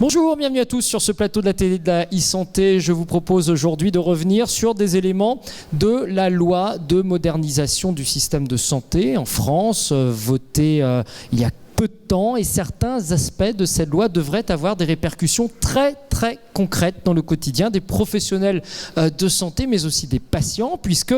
Bonjour, bienvenue à tous sur ce plateau de la télé de la e-santé. Je vous propose aujourd'hui de revenir sur des éléments de la loi de modernisation du système de santé en France, votée il y a peu de temps, et certains aspects de cette loi devraient avoir des répercussions très concrètes dans le quotidien des professionnels de santé, mais aussi des patients, puisque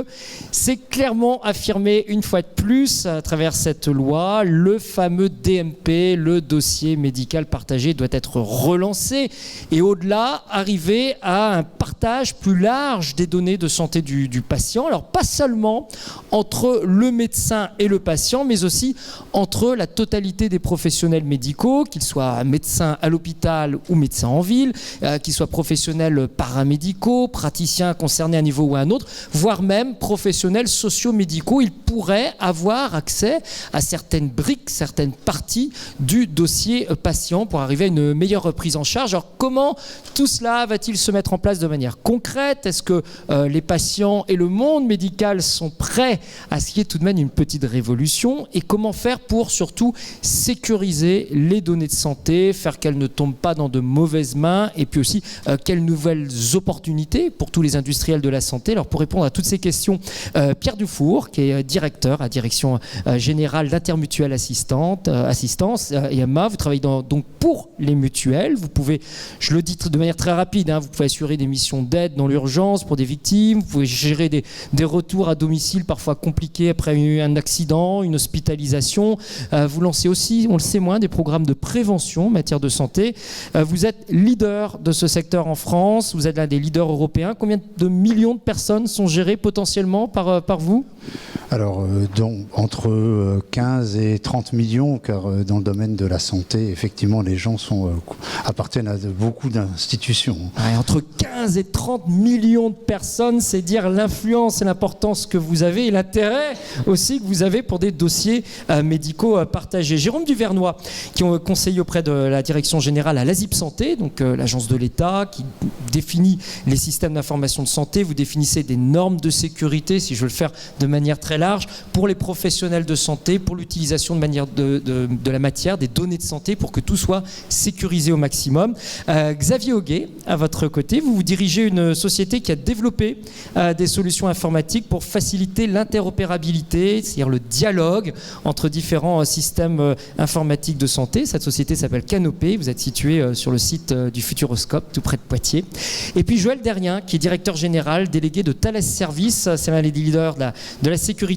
c'est clairement affirmé une fois de plus à travers cette loi, le fameux DMP, le dossier médical partagé, doit être relancé et au-delà arriver à un partage plus large des données de santé du patient. Alors pas seulement entre le médecin et le patient, mais aussi entre la totalité des professionnels médicaux, qu'ils soient médecins à l'hôpital ou médecins en ville, qu'ils soient professionnels paramédicaux, praticiens concernés à un niveau ou à un autre, voire même professionnels socio-médicaux. Ils pourraient avoir accès à certaines briques, certaines parties du dossier patient pour arriver à une meilleure prise en charge. Alors comment tout cela va-t-il se mettre en place de manière concrète? Est-ce que les patients et le monde médical sont prêts à ce qu'il y ait tout de même une petite révolution? Et comment faire pour surtout sécuriser les données de santé, faire qu'elles ne tombent pas dans de mauvaises mains, et puis aussi quelles nouvelles opportunités pour tous les industriels de la santé? Alors pour répondre à toutes ces questions, Pierre Dufour, qui est directeur à Direction Générale d'Intermutuelle Assistance, EMA, vous travaillez donc pour les mutuelles. Vous pouvez, je le dis de manière très rapide, vous pouvez assurer des missions d'aide dans l'urgence pour des victimes, vous pouvez gérer des retours à domicile parfois compliqués après un accident, une hospitalisation. Vous lancez aussi, on le sait moins, des programmes de prévention en matière de santé. Vous êtes leader de ce secteur en France, vous êtes l'un des leaders européens. Combien de millions de personnes sont gérées potentiellement par vous? Alors, entre 15 et 30 millions, car dans le domaine de la santé, effectivement, les gens appartiennent à beaucoup d'institutions. Ouais, entre 15 et 30 millions de personnes, c'est dire l'influence et l'importance que vous avez et l'intérêt aussi que vous avez pour des dossiers médicaux partagés. Jérôme Duvernois, qui est conseiller auprès de la Direction Générale à l'ASIP Santé, donc l'agence de l'État qui définit les systèmes d'information de santé. Vous définissez des normes de sécurité, si je veux le faire de manière très large, pour les professionnels de santé, pour l'utilisation de la matière, des données de santé, pour que tout soit sécurisé au maximum. Xavier Auguet, à votre côté, vous dirigez une société qui a développé des solutions informatiques pour faciliter l'interopérabilité, c'est-à-dire le dialogue entre différents systèmes informatiques de santé. Cette société s'appelle Canopé, vous êtes situé sur le site du Futuroscope, tout près de Poitiers. Et puis Joël Derrien, qui est directeur général délégué de Thales Services, c'est l'un des leaders de la sécurité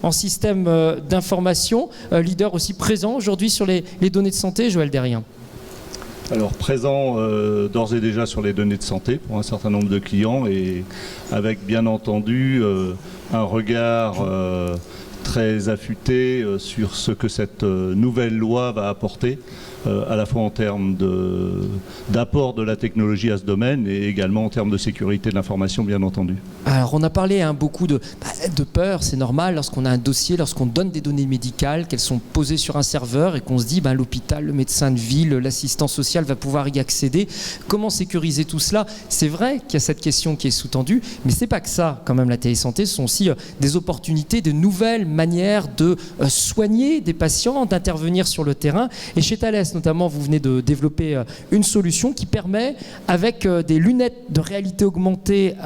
en système d'information, leader aussi présent aujourd'hui sur les données de santé. Joël Derrien. Alors présent d'ores et déjà sur les données de santé pour un certain nombre de clients, et avec bien entendu un regard très affûté sur ce que cette nouvelle loi va apporter, à la fois en termes d'apport de la technologie à ce domaine et également en termes de sécurité de l'information, bien entendu. Alors on a parlé beaucoup de peur, c'est normal lorsqu'on a un dossier, lorsqu'on donne des données médicales, qu'elles sont posées sur un serveur et qu'on se dit l'hôpital, le médecin de ville, l'assistant social va pouvoir y accéder. Comment sécuriser tout cela? C'est vrai qu'il y a cette question qui est sous-tendue, mais c'est pas que ça quand même la télésanté, ce sont aussi des opportunités, de nouvelles manières de soigner des patients, d'intervenir sur le terrain. Et chez Thales notamment, vous venez de développer une solution qui permet, avec des lunettes de réalité augmentée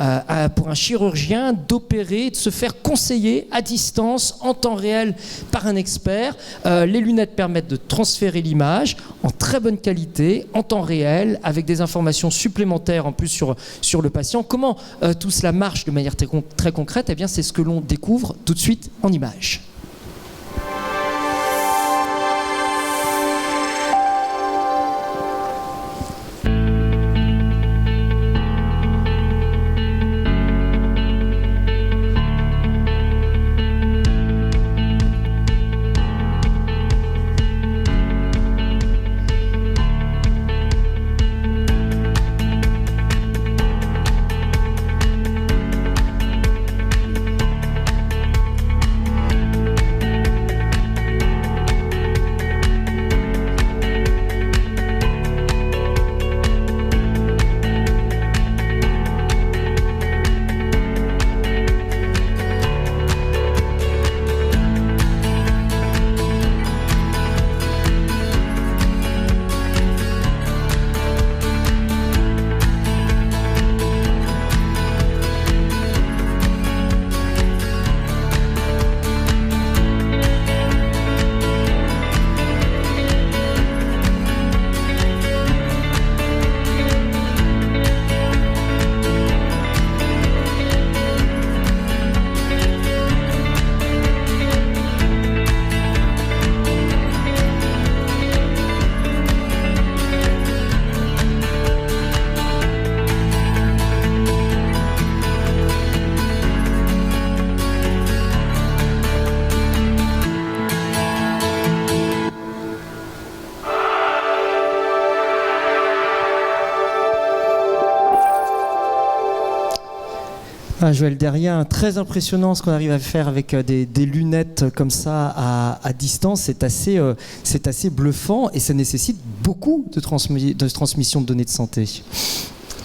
pour un chirurgien, d'opérer, de se faire conseiller à distance, en temps réel, par un expert. Les lunettes permettent de transférer l'image en très bonne qualité, en temps réel, avec des informations supplémentaires en plus sur le patient. Comment tout cela marche de manière très concrète? Eh bien, c'est ce que l'on découvre tout de suite en images. Joël Derrien, très impressionnant ce qu'on arrive à faire avec des lunettes comme ça à distance. C'est assez bluffant et ça nécessite beaucoup de transmission de données de santé.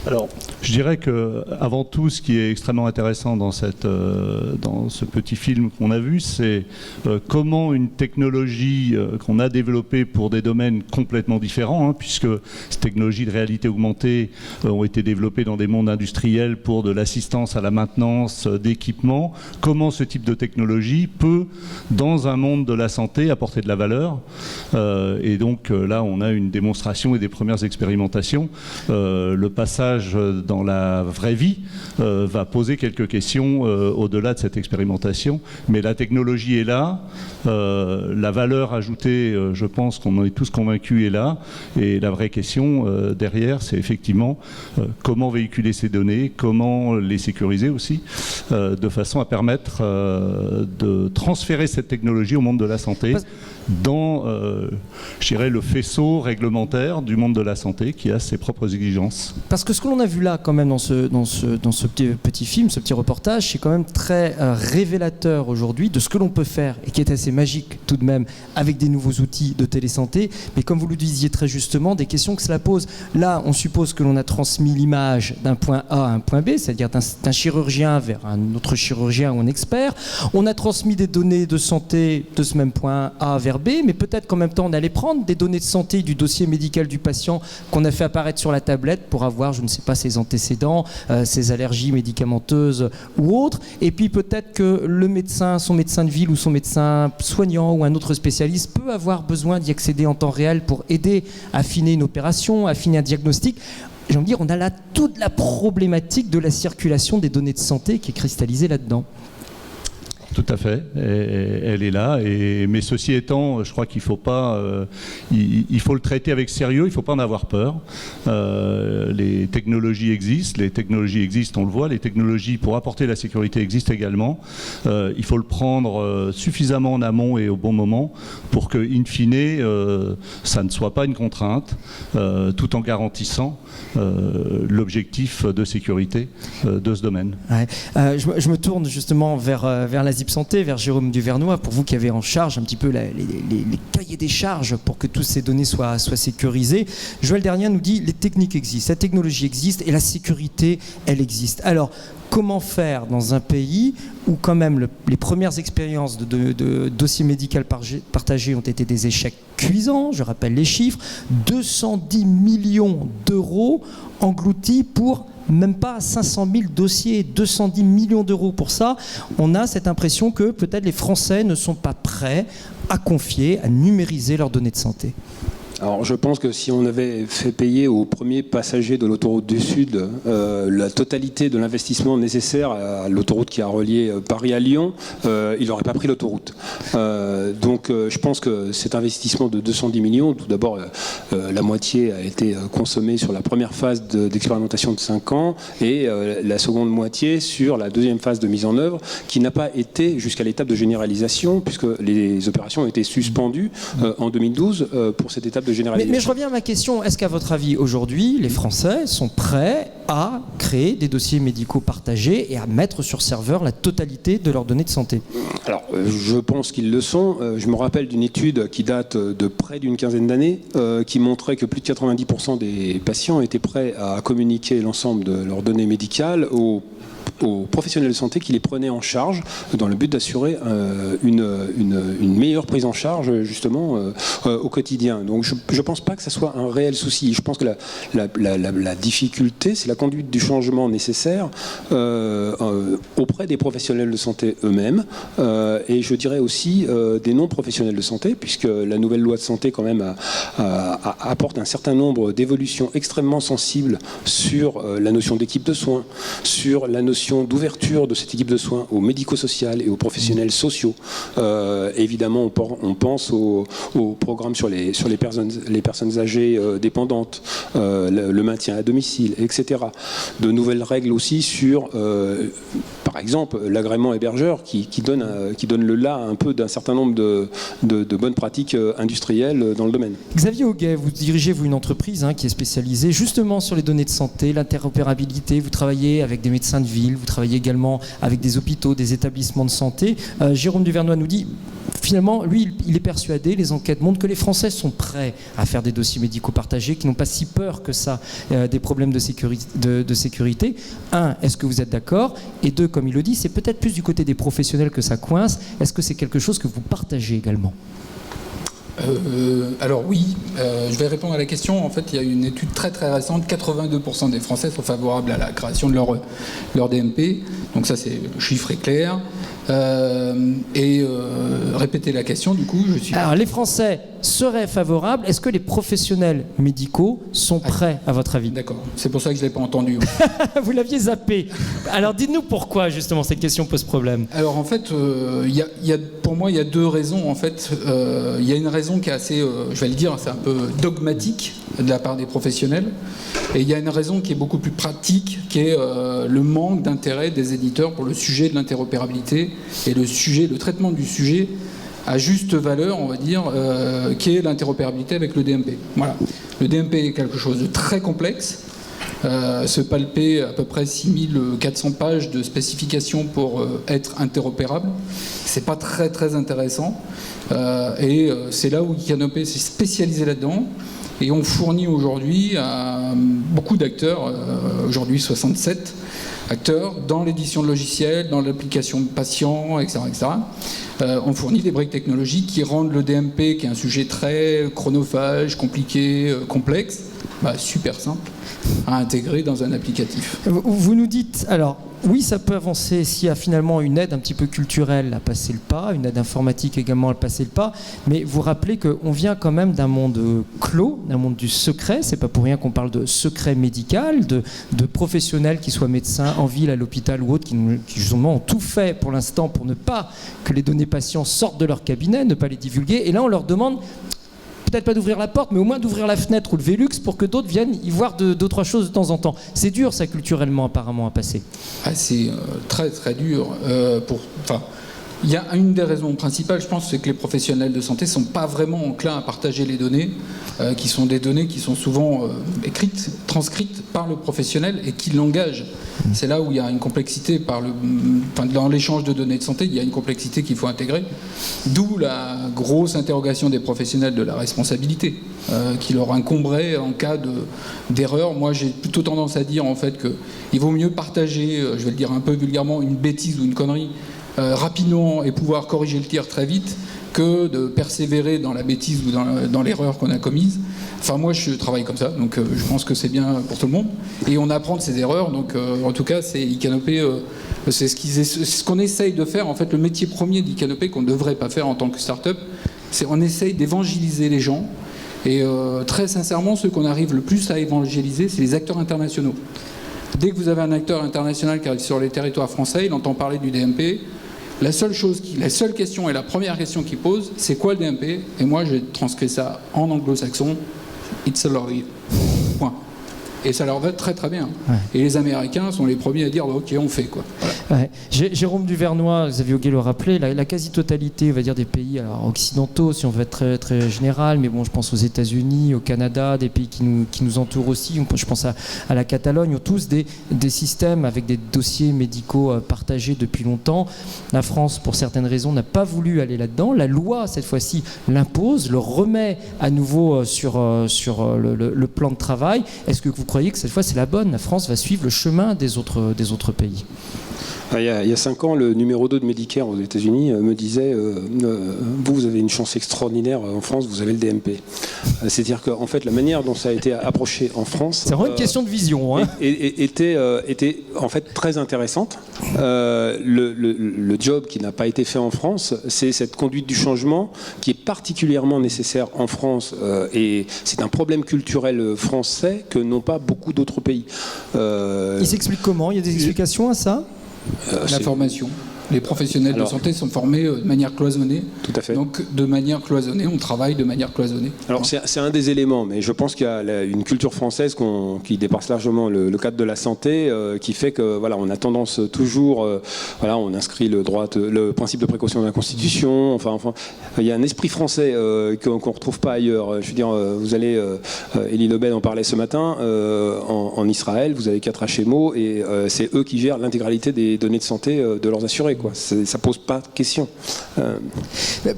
Alors, je dirais que avant tout, ce qui est extrêmement intéressant dans ce petit film qu'on a vu, c'est comment une technologie qu'on a développée pour des domaines complètement différents, puisque ces technologies de réalité augmentée ont été développées dans des mondes industriels pour de l'assistance à la maintenance d'équipements, comment ce type de technologie peut, dans un monde de la santé, apporter de la valeur. Et donc là, on a une démonstration et des premières expérimentations. Le passage dans la vraie vie va poser quelques questions au-delà de cette expérimentation, mais la technologie est là, la valeur ajoutée, je pense qu'on en est tous convaincus, est là, et la vraie question derrière, c'est effectivement comment véhiculer ces données, comment les sécuriser aussi, de façon à permettre de transférer cette technologie au monde de la santé dans, je dirais, le faisceau réglementaire du monde de la santé qui a ses propres exigences. Parce que ce que l'on a vu là, quand même, dans ce petit film, ce petit reportage, c'est quand même très révélateur aujourd'hui de ce que l'on peut faire et qui est assez magique tout de même avec des nouveaux outils de télésanté. Mais comme vous le disiez très justement, des questions que cela pose. Là, on suppose que l'on a transmis l'image d'un point A à un point B, c'est-à-dire d'un chirurgien vers un autre chirurgien ou un expert. On a transmis des données de santé de ce même point A vers B, mais peut-être qu'en même temps, on allait prendre des données de santé du dossier médical du patient qu'on a fait apparaître sur la tablette pour avoir, je ne sais pas, ses antécédents, ses allergies médicamenteuses ou autres. Et puis peut-être que le médecin, son médecin de ville ou son médecin soignant ou un autre spécialiste peut avoir besoin d'y accéder en temps réel pour aider à affiner une opération, affiner un diagnostic. J'ai envie de dire, on a là toute la problématique de la circulation des données de santé qui est cristallisée là-dedans. Tout à fait, elle est là. Mais ceci étant, je crois qu'il faut pas, il faut le traiter avec sérieux. Il ne faut pas en avoir peur. Les technologies existent, on le voit. Les technologies pour apporter la sécurité existent également. Il faut le prendre suffisamment en amont et au bon moment pour que, in fine, ça ne soit pas une contrainte, tout en garantissant l'objectif de sécurité de ce domaine. Ouais. Je me tourne justement vers la ZIP Santé, vers Jérôme Duvernois, pour vous qui avez en charge un petit peu les cahiers des charges pour que toutes ces données soient sécurisées. Joël Derrien nous dit les techniques existent, la technologie existe et la sécurité, elle existe. Alors, comment faire dans un pays où quand même les premières expériences de dossiers médicaux partagés ont été des échecs cuisants, je rappelle les chiffres, 210 millions d'euros engloutis pour même pas 500 000 dossiers, 210 millions d'euros pour ça. On a cette impression que peut-être les Français ne sont pas prêts à confier, à numériser leurs données de santé. Alors je pense que si on avait fait payer aux premiers passagers de l'autoroute du Sud la totalité de l'investissement nécessaire à l'autoroute qui a relié Paris à Lyon, il n'aurait pas pris l'autoroute. Donc je pense que cet investissement de 210 millions, tout d'abord la moitié a été consommée sur la première phase d'expérimentation de 5 ans et la seconde moitié sur la deuxième phase de mise en œuvre qui n'a pas été jusqu'à l'étape de généralisation puisque les opérations ont été suspendues en 2012 pour cette étape de généralisation. Mais je reviens à ma question, est-ce qu'à votre avis, aujourd'hui, les Français sont prêts à créer des dossiers médicaux partagés et à mettre sur serveur la totalité de leurs données de santé ? Alors, je pense qu'ils le sont. Je me rappelle d'une étude qui date de près d'une quinzaine d'années, qui montrait que plus de 90% des patients étaient prêts à communiquer l'ensemble de leurs données médicales aux professionnels de santé qui les prenaient en charge dans le but d'assurer une meilleure prise en charge justement au quotidien. Donc je ne pense pas que ça soit un réel souci. Je pense que la difficulté, c'est la conduite du changement nécessaire auprès des professionnels de santé eux-mêmes et je dirais aussi des non-professionnels de santé, puisque la nouvelle loi de santé quand même apporte un certain nombre d'évolutions extrêmement sensibles sur la notion d'équipe de soins, sur la notion d'ouverture de cette équipe de soins aux médico-social et aux professionnels sociaux. Évidemment, on pense au programme sur les personnes âgées dépendantes, le maintien à domicile, etc. De nouvelles règles aussi sur, par exemple l'agrément hébergeur qui donne le là un peu d'un certain nombre de bonnes pratiques industrielles dans le domaine. Xavier Auguet, vous dirigez une entreprise qui est spécialisée justement sur les données de santé, l'interopérabilité. Vous travaillez avec des médecins de ville, vous travaillez également avec des hôpitaux, des établissements de santé. Jérôme Duvernois nous dit, finalement, lui, il est persuadé, les enquêtes montrent que les Français sont prêts à faire des dossiers médicaux partagés, qui n'ont pas si peur que ça des problèmes de sécurité. Un, est-ce que vous êtes d'accord? Et deux, comme il le dit, c'est peut-être plus du côté des professionnels que ça coince. Est-ce que c'est quelque chose que vous partagez également? Alors oui, je vais répondre à la question. En fait, il y a une étude très très récente, 82% des Français sont favorables à la création de leur DMP. Donc ça, c'est le chiffre est clair. Répétez la question, du coup, je suis... Alors, les Français seraient favorables. Est-ce que les professionnels médicaux sont prêts, à votre avis? D'accord, c'est pour ça que je ne l'ai pas entendu. Vous l'aviez zappé. Alors, dites-nous pourquoi, justement, cette question pose problème. Alors, en fait, pour moi, il y a deux raisons. En fait, il y a une raison qui est assez, je vais le dire, c'est un peu dogmatique de la part des professionnels. Et il y a une raison qui est beaucoup plus pratique, qui est le manque d'intérêt des éditeurs pour le sujet de l'interopérabilité et le traitement du sujet à juste valeur, on va dire, qui est l'interopérabilité avec le DMP. Voilà. Le DMP est quelque chose de très complexe. Se palper à peu près 6400 pages de spécifications pour être interopérable. C'est pas très très intéressant. C'est là où Icanopé s'est spécialisé là-dedans. Et on fournit aujourd'hui à beaucoup d'acteurs, aujourd'hui 67 acteurs, dans l'édition de logiciels, dans l'application de patients, etc. On fournit des briques technologiques qui rendent le DMP, qui est un sujet très chronophage, compliqué, complexe, super simple à intégrer dans un applicatif. Vous nous dites, alors, oui, ça peut avancer s'il y a finalement une aide un petit peu culturelle à passer le pas, une aide informatique également à passer le pas, mais vous rappelez qu'on vient quand même d'un monde clos, d'un monde du secret. C'est pas pour rien qu'on parle de secret médical, de professionnels qui soient médecins en ville, à l'hôpital ou autres, qui justement ont tout fait pour l'instant pour ne pas que les données patients sortent de leur cabinet, ne pas les divulguer. Et là, on leur demande peut-être pas d'ouvrir la porte, mais au moins d'ouvrir la fenêtre ou le Velux pour que d'autres viennent y voir deux, trois choses de temps en temps. C'est dur, ça, culturellement, apparemment, à passer. C'est très, très dur. Il y a une des raisons principales, je pense, c'est que les professionnels de santé ne sont pas vraiment enclins à partager les données, qui sont des données qui sont souvent écrites, transcrites par le professionnel et qui l'engagent. C'est là où il y a une complexité dans l'échange de données de santé, il y a une complexité qu'il faut intégrer. D'où la grosse interrogation des professionnels de la responsabilité qui leur incomberait en cas d'erreur. Moi, j'ai plutôt tendance à dire en fait qu'il vaut mieux partager, je vais le dire un peu vulgairement, une bêtise ou une connerie rapidement et pouvoir corriger le tir très vite que de persévérer dans la bêtise ou dans l'erreur qu'on a commise. Enfin, moi, je travaille comme ça, donc je pense que c'est bien pour tout le monde. Et on apprend de ses erreurs, donc en tout cas, c'est Icanopé, c'est ce qu'on essaye de faire. En fait, le métier premier d'Icanopé, qu'on ne devrait pas faire en tant que start-up, c'est on essaye d'évangéliser les gens. Et très sincèrement, ceux qu'on arrive le plus à évangéliser, c'est les acteurs internationaux. Dès que vous avez un acteur international qui arrive sur les territoires français, il entend parler du DMP. La seule question et la première question qu'il pose, c'est quoi le DMP? Et moi, j'ai transcrit ça en anglo-saxon. It's a lawyer. Point. Et ça leur va très très bien. Ouais. Et les Américains sont les premiers à dire ok, on fait quoi. Voilà. Ouais. Jérôme Duvernois, Xavier Auguet le rappelait, la quasi-totalité, on va dire, des pays occidentaux, si on veut être très, très général, mais bon, je pense aux États-Unis, au Canada, des pays qui nous entourent aussi. Je pense à la Catalogne, ont tous des systèmes avec des dossiers médicaux partagés depuis longtemps. La France, pour certaines raisons, n'a pas voulu aller là-dedans. La loi, cette fois-ci, l'impose, le remet à nouveau sur le plan de travail. Est-ce que vous croyez que cette fois c'est la bonne? La France va suivre le chemin des autres pays? Il y a 5 ans, le numéro 2 de Medicare aux États-Unis me disait vous avez une chance extraordinaire en France, vous avez le DMP. C'est-à-dire qu'en fait, la manière dont ça a été approché en France... C'est vraiment une question de vision. Était en fait très intéressante. Le job qui n'a pas été fait en France, c'est cette conduite du changement qui est particulièrement nécessaire en France. Et c'est un problème culturel français que n'ont pas beaucoup d'autres pays. Il s'explique comment? Il y a des explications à ça? La formation. Les professionnels de santé sont formés de manière cloisonnée. Tout à fait. Donc, de manière cloisonnée, on travaille de manière cloisonnée. Alors, c'est un des éléments, mais je pense qu'il y a une culture française qui dépasse largement le cadre de la santé, qui fait que, voilà, on a tendance toujours, voilà, on inscrit le principe de précaution dans la Constitution. Enfin, il y a un esprit français qu'on ne retrouve pas ailleurs. Je veux dire, vous allez, Elie Lebel en parlait ce matin, en Israël, vous avez 4 HMO et c'est eux qui gèrent l'intégralité des données de santé de leurs assurés, quoi. Ça pose pas de question.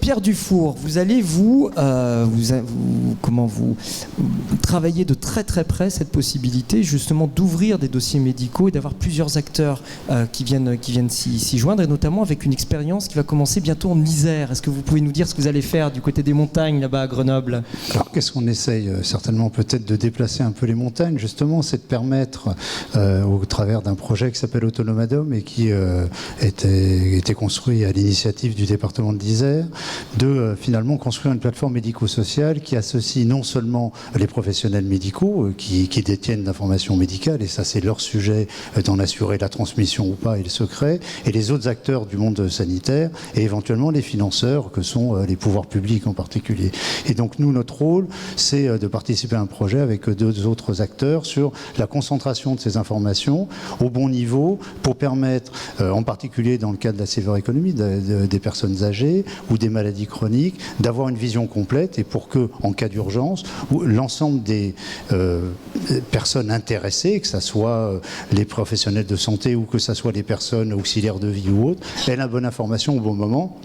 Pierre Dufour, vous allez vous travailler de très très près cette possibilité justement d'ouvrir des dossiers médicaux et d'avoir plusieurs acteurs qui viennent s'y joindre, et notamment avec une expérience qui va commencer bientôt en Isère. Est-ce que vous pouvez nous dire ce que vous allez faire du côté des montagnes là-bas à Grenoble? Alors qu'est-ce qu'on essaye? Certainement peut-être de déplacer un peu les montagnes, justement, c'est de permettre au travers d'un projet qui s'appelle Autonomadome et qui était construit à l'initiative du département de l'Isère, de finalement construire une plateforme médico-sociale qui associe non seulement les professionnels médicaux qui détiennent l'information médicale, et ça c'est leur sujet d'en assurer la transmission ou pas et le secret, et les autres acteurs du monde sanitaire, et éventuellement les financeurs que sont les pouvoirs publics en particulier. Et donc nous, notre rôle, c'est de participer à un projet avec 2 autres acteurs sur la concentration de ces informations au bon niveau pour permettre, en particulier dans le cadre de la silver economy, des personnes âgées ou des maladies chroniques, d'avoir une vision complète, et pour que, en cas d'urgence, l'ensemble des personnes intéressées, que ce soit les professionnels de santé ou que ce soit les personnes auxiliaires de vie ou autres, aient la bonne information au bon moment.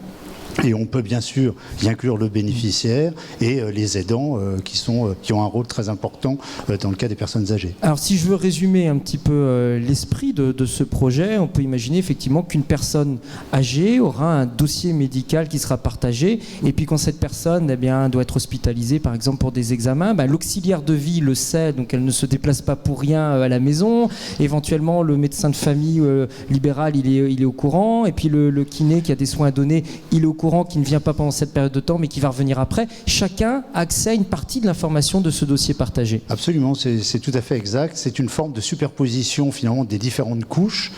Et on peut bien sûr y inclure le bénéficiaire et les aidants qui ont un rôle très important dans le cas des personnes âgées. Alors si je veux résumer un petit peu l'esprit de ce projet, on peut imaginer effectivement qu'une personne âgée aura un dossier médical qui sera partagé, et puis quand cette personne doit être hospitalisée par exemple pour des examens, l'auxiliaire de vie le sait, donc elle ne se déplace pas pour rien à la maison. Éventuellement le médecin de famille libéral il est au courant, et puis le kiné qui a des soins à donner, il est au courant, qui ne vient pas pendant cette période de temps mais qui va revenir après. Chacun a accès à une partie de l'information de ce dossier partagé. Absolument, c'est tout à fait exact. C'est une forme de superposition finalement des différentes couches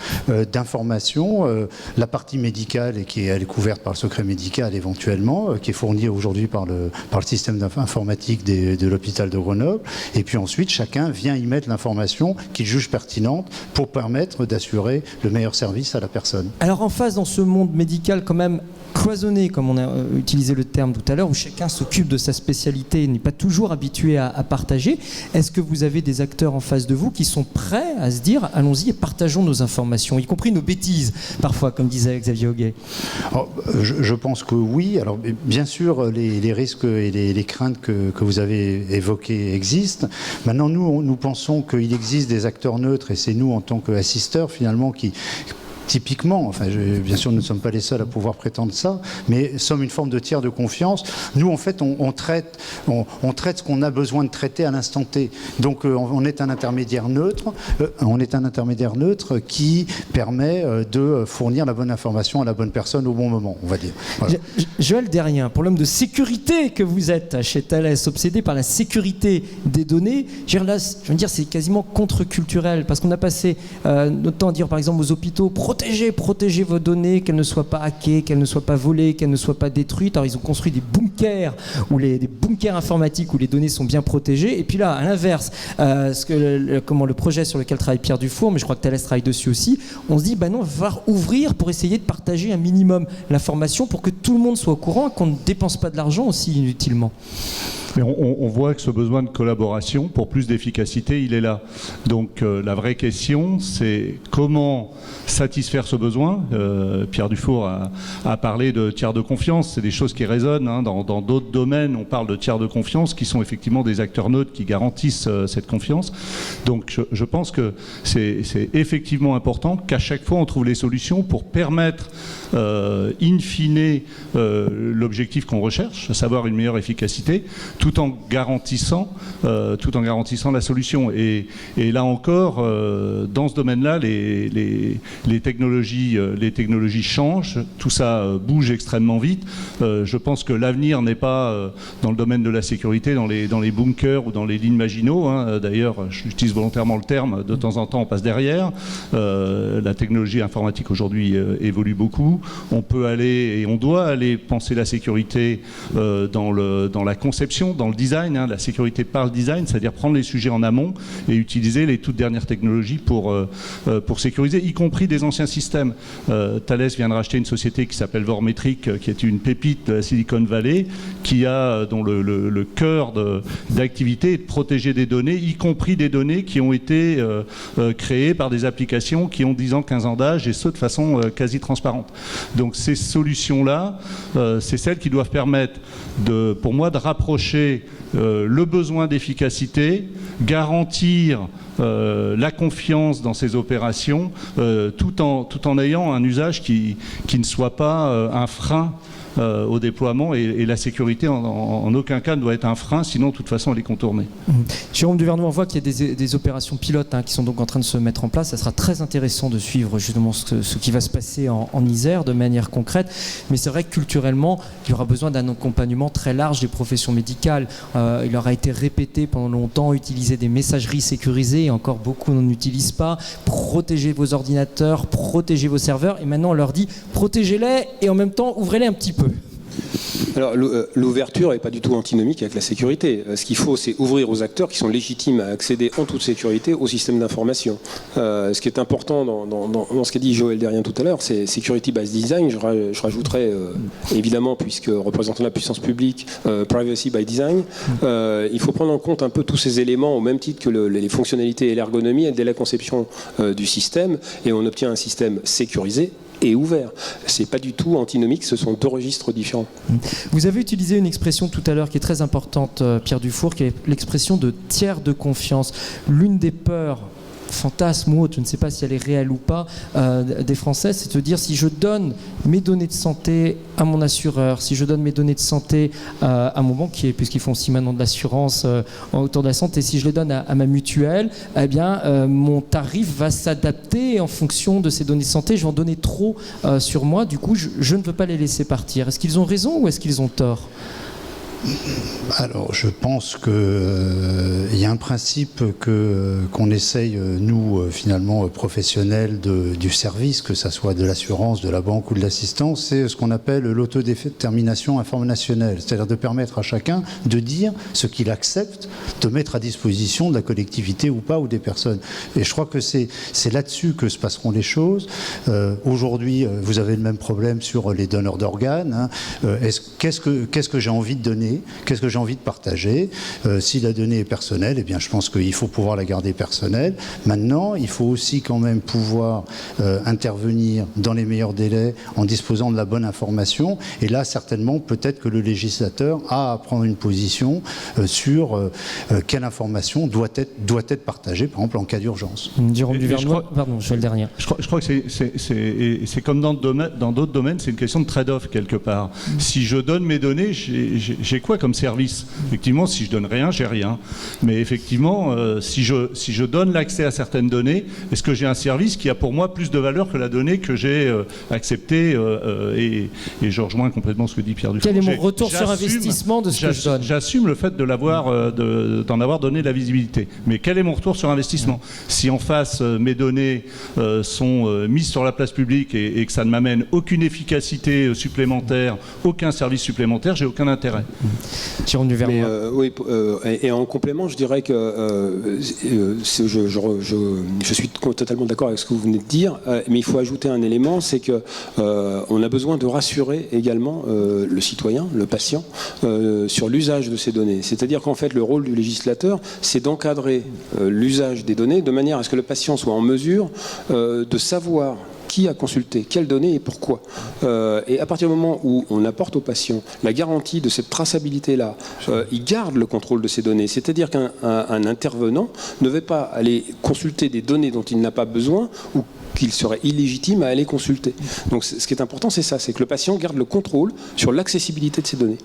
d'informations. La partie médicale, elle est couverte par le secret médical éventuellement, qui est fournie aujourd'hui par le système informatique de l'hôpital de Grenoble. Et puis ensuite, chacun vient y mettre l'information qu'il juge pertinente pour permettre d'assurer le meilleur service à la personne. Alors en face, dans ce monde médical quand même cloisonné, comme on a utilisé le terme tout à l'heure, où chacun s'occupe de sa spécialité et n'est pas toujours habitué à partager, est-ce que vous avez des acteurs en face de vous qui sont prêts à se dire allons-y et partageons nos informations, y compris nos bêtises, parfois, comme disait Xavier Auguet? Je pense que oui. Alors, bien sûr, les risques et les craintes que vous avez évoquées existent. Maintenant, nous pensons qu'il existe des acteurs neutres, et c'est nous, en tant qu'assisteurs, finalement, qui typiquement, bien sûr nous ne sommes pas les seuls à pouvoir prétendre ça, mais sommes une forme de tiers de confiance. Nous en fait on traite ce qu'on a besoin de traiter à l'instant T. Donc on est un intermédiaire neutre, qui permet de fournir la bonne information à la bonne personne au bon moment, on va dire. Voilà. Joël Derrien, pour l'homme de sécurité que vous êtes chez Thales, obsédé par la sécurité des données, je veux dire c'est quasiment contre-culturel, parce qu'on a passé notre temps à dire par exemple aux hôpitaux protégez vos données, qu'elles ne soient pas hackées, qu'elles ne soient pas volées, qu'elles ne soient pas détruites. Alors ils ont construit des bunkers, des bunkers informatiques où les données sont bien protégées. Et puis là, à l'inverse, le projet sur lequel travaille Pierre Dufour, mais je crois que Thales travaille dessus aussi, on se dit non, il va falloir ouvrir pour essayer de partager un minimum l'information pour que tout le monde soit au courant et qu'on ne dépense pas de l'argent aussi inutilement. Mais on voit que ce besoin de collaboration pour plus d'efficacité, il est là. Donc la vraie question, c'est comment satisfaire ce besoin. Pierre Dufour a parlé de tiers de confiance, c'est des choses qui résonnent. Dans d'autres domaines, on parle de tiers de confiance qui sont effectivement des acteurs neutres qui garantissent cette confiance. Donc je pense que c'est effectivement important qu'à chaque fois on trouve les solutions pour permettre in fine l'objectif qu'on recherche, à savoir une meilleure efficacité, tout en garantissant la solution. Et là encore, dans ce domaine-là, les technologies changent, tout ça bouge extrêmement vite. Je pense que l'avenir n'est pas dans le domaine de la sécurité, dans les bunkers ou dans les lignes Maginot. D'ailleurs, j'utilise volontairement le terme, de temps en temps on passe derrière. La technologie informatique aujourd'hui évolue beaucoup. On peut aller et on doit aller penser la sécurité dans la conception, dans le design, la sécurité par le design, c'est-à-dire prendre les sujets en amont et utiliser les toutes dernières technologies pour sécuriser, y compris des anciens systèmes. Thales vient de racheter une société qui s'appelle Vormetric, qui est une pépite de la Silicon Valley, dont le cœur d'activité est de protéger des données, y compris des données qui ont été créées par des applications qui ont 10 ans, 15 ans d'âge, et ce de façon quasi transparente. Donc ces solutions-là, c'est celles qui doivent permettre, pour moi, de rapprocher le besoin d'efficacité, garantir la confiance dans ces opérations, tout en ayant un usage qui ne soit pas un frein au déploiement, et la sécurité en aucun cas ne doit être un frein, sinon de toute façon elle est contournée. Jérôme Duvernois, on voit qu'il y a des opérations pilotes qui sont donc en train de se mettre en place. Ça sera très intéressant de suivre justement ce qui va se passer en Isère de manière concrète, mais c'est vrai que culturellement il y aura besoin d'un accompagnement très large des professions médicales. Il leur a été répété pendant longtemps, utiliser des messageries sécurisées, et encore beaucoup n'en utilisent pas. Protégez vos ordinateurs, protégez vos serveurs, et maintenant on leur dit protégez-les et en même temps ouvrez-les un petit peu. Alors l'ouverture n'est pas du tout antinomique avec la sécurité. Ce qu'il faut, c'est ouvrir aux acteurs qui sont légitimes à accéder en toute sécurité au système d'information. Ce qui est important dans ce qu'a dit Joël Derrien tout à l'heure, c'est security by design. Je rajouterais évidemment, puisque représentant la puissance publique, privacy by design. Il faut prendre en compte un peu tous ces éléments au même titre que les fonctionnalités et l'ergonomie dès la conception du système, et on obtient un système sécurisé et ouvert. C'est pas du tout antinomique, ce sont deux registres différents. Vous avez utilisé une expression tout à l'heure qui est très importante, Pierre Dufour, qui est l'expression de tiers de confiance. L'une des peurs, fantasme ou autre, je ne sais pas si elle est réelle ou pas, des Français, c'est de dire si je donne mes données de santé à mon assureur, si je donne mes données de santé à mon banquier, puisqu'ils font aussi maintenant de l'assurance autour de la santé, si je les donne à ma mutuelle, eh bien mon tarif va s'adapter en fonction de ces données de santé. Je vais en donner trop sur moi, du coup je ne veux pas les laisser partir. Est-ce qu'ils ont raison ou est-ce qu'ils ont tort ? Alors, je pense qu'il y a un principe qu'on essaye, nous, finalement, professionnels du service, que ça soit de l'assurance, de la banque ou de l'assistance, c'est ce qu'on appelle l'autodétermination informationnelle, c'est-à-dire de permettre à chacun de dire ce qu'il accepte de mettre à disposition de la collectivité ou pas, ou des personnes. Et je crois que c'est là-dessus que se passeront les choses. Aujourd'hui, vous avez le même problème sur les donneurs d'organes. Qu'est-ce que j'ai envie de donner ? Qu'est-ce que j'ai envie de partager ? Si la donnée est personnelle, eh bien, je pense qu'il faut pouvoir la garder personnelle. Maintenant, il faut aussi quand même pouvoir intervenir dans les meilleurs délais en disposant de la bonne information. Et là, certainement, peut-être que le législateur a à prendre une position sur quelle information doit être partagée, par exemple, en cas d'urgence. Jérôme Duvernois, pardon, je suis le dernier. Je crois que c'est comme dans d'autres domaines, c'est une question de trade-off quelque part. Si je donne mes données, j'ai quoi comme service ? Effectivement, si je donne rien, j'ai rien. Mais effectivement, si je donne l'accès à certaines données, est-ce que j'ai un service qui a pour moi plus de valeur que la donnée que j'ai acceptée et je rejoins complètement ce que dit Pierre Dufour. Quel est mon retour sur investissement de ce que je donne ? J'assume le fait d'en avoir donné la visibilité. Mais quel est mon retour sur investissement ? Si en face, mes données sont mises sur la place publique et que ça ne m'amène aucune efficacité supplémentaire, aucun service supplémentaire, j'ai aucun intérêt. Jérôme Duvernois. Oui, et en complément, je dirais que je suis totalement d'accord avec ce que vous venez de dire, mais il faut ajouter un élément, c'est que on a besoin de rassurer également le citoyen, le patient, sur l'usage de ces données. C'est-à-dire qu'en fait, le rôle du législateur, c'est d'encadrer l'usage des données de manière à ce que le patient soit en mesure de savoir qui a consulté, quelles données et pourquoi. Et à partir du moment où on apporte au patient la garantie de cette traçabilité-là, il garde le contrôle de ces données. C'est-à-dire qu'un intervenant ne va pas aller consulter des données dont il n'a pas besoin ou qu'il serait illégitime à aller consulter. Donc ce qui est important, c'est ça, c'est que le patient garde le contrôle sur l'accessibilité de ces données.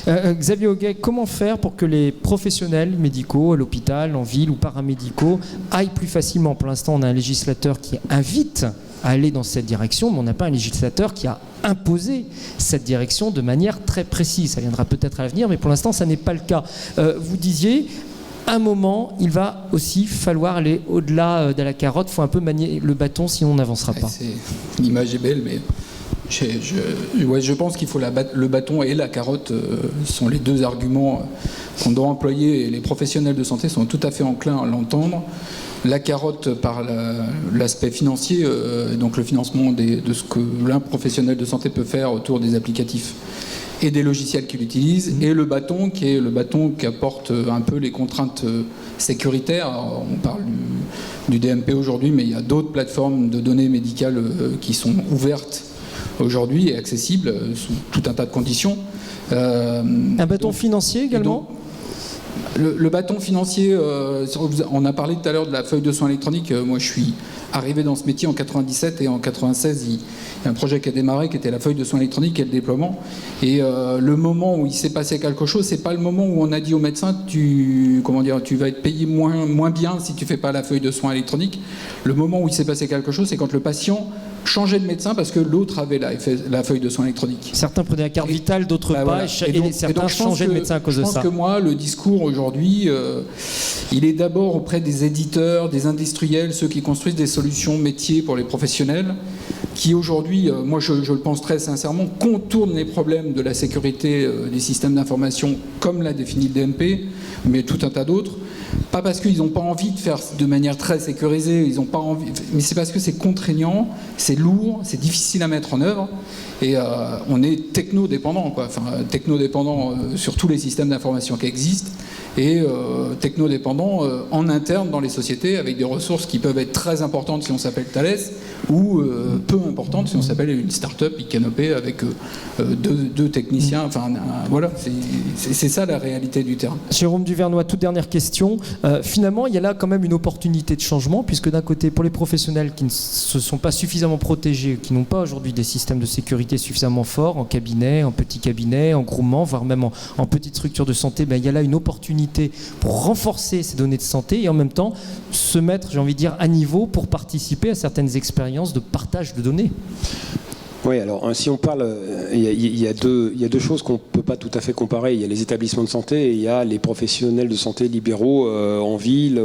Xavier Auguet, comment faire pour que les professionnels médicaux, à l'hôpital, en ville ou paramédicaux, aillent plus facilement? Pour l'instant, on a un législateur qui invite à aller dans cette direction, mais on n'a pas un législateur qui a imposé cette direction de manière très précise. Ça viendra peut-être à l'avenir, mais pour l'instant, ça n'est pas le cas. Vous disiez, à un moment, il va aussi falloir aller au-delà de la carotte, il faut un peu manier le bâton, sinon on n'avancera pas. L'image est belle, mais je pense qu'il faut le bâton et la carotte sont les deux arguments qu'on doit employer, et les professionnels de santé sont tout à fait enclins à l'entendre. La carotte par l'aspect financier, donc le financement de ce que l'un professionnel de santé peut faire autour des applicatifs et des logiciels qu'il utilise, et le bâton qui est le bâton qui apporte un peu les contraintes sécuritaires. Alors, on parle du DMP aujourd'hui, mais il y a d'autres plateformes de données médicales qui sont ouvertes aujourd'hui et accessibles sous tout un tas de conditions. Un bâton financier également ? Le bâton financier, on a parlé tout à l'heure de la feuille de soins électronique. Moi, je suis arrivé dans ce métier en 97 et en 96, il y a un projet qui a démarré qui était la feuille de soins électronique et le déploiement. Et le moment où il s'est passé quelque chose, c'est pas le moment où on a dit au médecin tu vas être payé moins bien si tu fais pas la feuille de soins électronique. Le moment où il s'est passé quelque chose, c'est quand le patient changeait de médecin parce que l'autre avait la feuille de soins électronique. Certains prenaient la carte vitale, d'autres pas, et certains changeaient de médecin à cause de ça. Je pense que moi, le discours aujourd'hui, il est d'abord auprès des éditeurs, des industriels, ceux qui construisent des solutions métiers pour les professionnels, qui aujourd'hui, moi je le pense très sincèrement, contournent les problèmes de la sécurité des systèmes d'information comme l'a défini le DMP, mais tout un tas d'autres. Pas parce qu'ils n'ont pas envie de faire de manière très sécurisée, ils n'ont pas envie, mais c'est parce que c'est contraignant, c'est lourd, c'est difficile à mettre en œuvre, et on est techno-dépendant, quoi. Enfin, techno-dépendant sur tous les systèmes d'information qui existent, et techno-dépendant en interne dans les sociétés, avec des ressources qui peuvent être très importantes si on s'appelle Thales, ou peu importantes si on s'appelle une start-up Icanopé avec deux techniciens. Enfin, voilà, c'est ça la réalité du terrain. Jérôme Duvernois, toute dernière question. Finalement, il y a là quand même une opportunité de changement, puisque d'un côté, pour les professionnels qui ne se sont pas suffisamment protégés, qui n'ont pas aujourd'hui des systèmes de sécurité suffisamment forts, en cabinet, en petit cabinet, en groupement, voire même en petite structure de santé, il y a là une opportunité pour renforcer ces données de santé et en même temps se mettre, j'ai envie de dire, à niveau pour participer à certaines expériences de partage de données. Oui, alors si on parle, il y a deux choses qu'on ne peut pas tout à fait comparer. Il y a les établissements de santé et il y a les professionnels de santé libéraux en ville.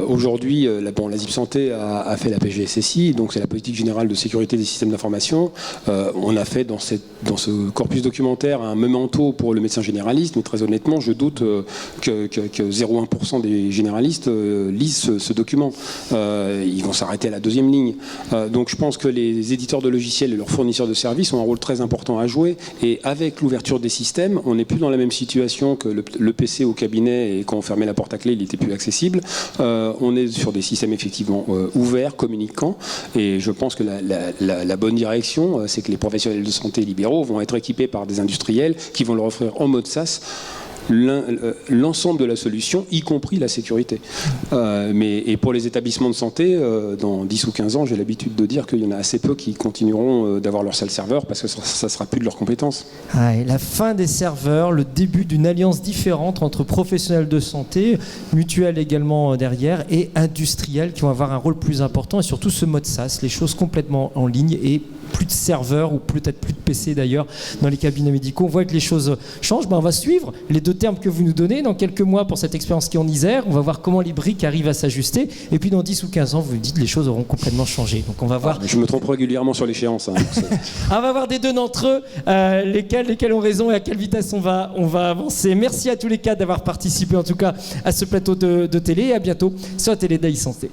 Aujourd'hui, la ZIP Santé a fait la PGSSI, donc c'est la politique générale de sécurité des systèmes d'information. On a fait dans ce corpus documentaire un memento pour le médecin généraliste, mais très honnêtement, je doute que 0,1% des généralistes lisent ce document. Ils vont s'arrêter à la deuxième ligne. Donc je pense que les éditeurs de logiciels et leurs fournisseurs de services ont un rôle très important à jouer, et avec l'ouverture des systèmes, on n'est plus dans la même situation que le PC au cabinet, et quand on fermait la porte à clé, il n'était plus accessible. On est sur des systèmes effectivement ouverts, communicants, et je pense que la bonne direction, c'est que les professionnels de santé libéraux vont être équipés par des industriels qui vont leur offrir en mode SaaS l'ensemble de la solution, y compris la sécurité. Et pour les établissements de santé, dans 10 ou 15 ans, j'ai l'habitude de dire qu'il y en a assez peu qui continueront d'avoir leur salle serveur parce que ça ne sera plus de leur compétence. Et la fin des serveurs, le début d'une alliance différente entre professionnels de santé, mutuelles également derrière, et industriels qui vont avoir un rôle plus important, et surtout ce mode SaaS, les choses complètement en ligne et plus de serveurs, ou peut-être plus de PC d'ailleurs, dans les cabinets médicaux. On voit que les choses changent. On va suivre les deux termes que vous nous donnez dans quelques mois pour cette expérience qui est en Isère. On va voir comment les briques arrivent à s'ajuster. Et puis dans 10 ou 15 ans, vous dites les choses auront complètement changé. Donc on va voir. Je me trompe régulièrement sur l'échéance. On va voir des deux d'entre eux, lesquels ont raison et à quelle vitesse on va avancer. Merci à tous les quatre d'avoir participé en tout cas à ce plateau de télé. Et à bientôt sur la télé d'Aïe Santé.